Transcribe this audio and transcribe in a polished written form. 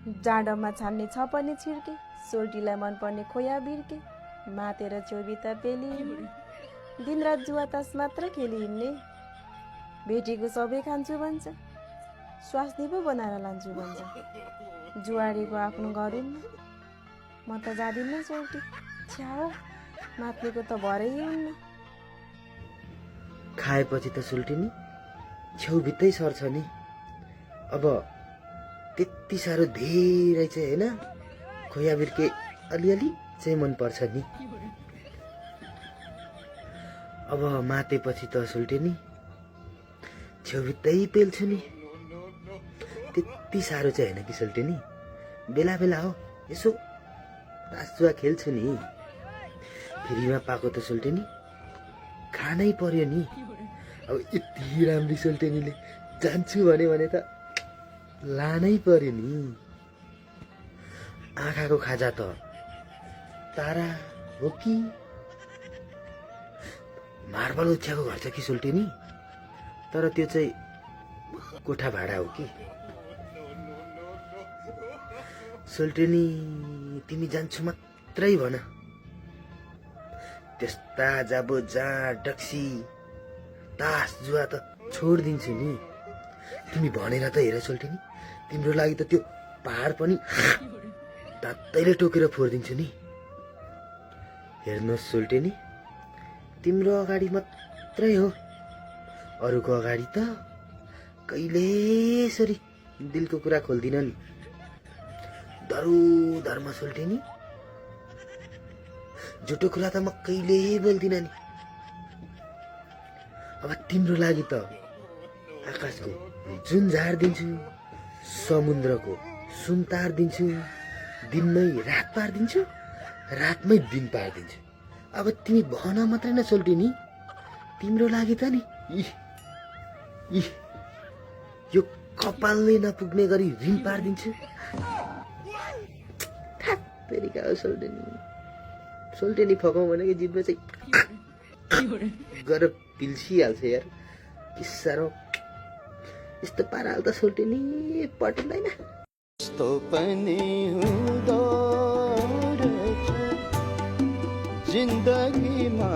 जाडोमा छान्ने छ पनि छिर्के, सोल्टीलाई मनपर्ने खोया बिर्के, मातेर चोबिता पेली दिनरात जुवा तास मात्र खेली हिँड्ने, भेटेको सबै खान्छु भन्छ, स्वास्नी पो बनाएर लान्छु भन्छ, जुवारीको आफ्नो गरुन् म त जादिन्न सोल्टी, छ्याउ मात्नेको त भरै हुन्न। खाएपछि त सुल्टिनी छेउभित्रै सर्छ नि। अब त्यति साह्रो धेरै चाहिँ होइन, खोया बिर्के अलिअलि चाहिँ मनपर्छ नि। अब मातेपछि त सुल्टिनी छेउभित्रै पेल्छु नि। त्यति साह्रो चाहिँ होइन कि सुल्टिनी, बेला बेला हो यसो तासजुवा खेल्छु नि। फ्रीमा पाएको त सुल्टिनी खानै पर्यो नि। अब यति राम्री सुल्टिनीले जान्छु भने त लानै पर्यो नि। आँखाको खाजा त तारा हो कि मार्बल उछ्याएको घर छ कि सुल्टिनी, तर त्यो चाहिँ कोठा भाडा हो कि। सुल्टिनी तिमी जान्छु मात्रै भन, त्यस्ता जाबो जहाँ डक्सी तास जुवा त छोडिदिन्छु नि। तिमी भनेर त हेर सुल्टिनी, तिम्रो लागि त त्यो पहाड पनि तातैले टोकेर फोडिदिन्छु नि। हेर्नुहोस् सुल्टिनी, तिम्रो अगाडि मात्रै हो, अरूको अगाडि त कहिले यसरी दिलको कुरा खोल्दिन नि। दरु धर्म सुल्टिनी, झुटो कुरा त म कहिले बोल्दिन नि। अब तिम्रो लागि त आकाशको जुन झारिदिन्छु, समुद्रको सुन तारिदिन्छु, दिनमै रात पारिदिन्छु, रातमै दिन पारिदिन्छु। अब तिमी भन मात्रै न सोल्टिनी, तिम्रो लागि त नि यो कपालले नपुग्ने गरी ऋण पारिदिन्छु। तेरिका हो सोल्टिनी, सोल्टिनी फकाउँ भनेको जिब्रो चाहिँ गरेर पिल्सिहाल्छ यार। कि साह्रो यस्तो पाराले त सोल्टिनी पटिँदैन। यस्तो पनि हुँदो रहेछ जिन्दगीमा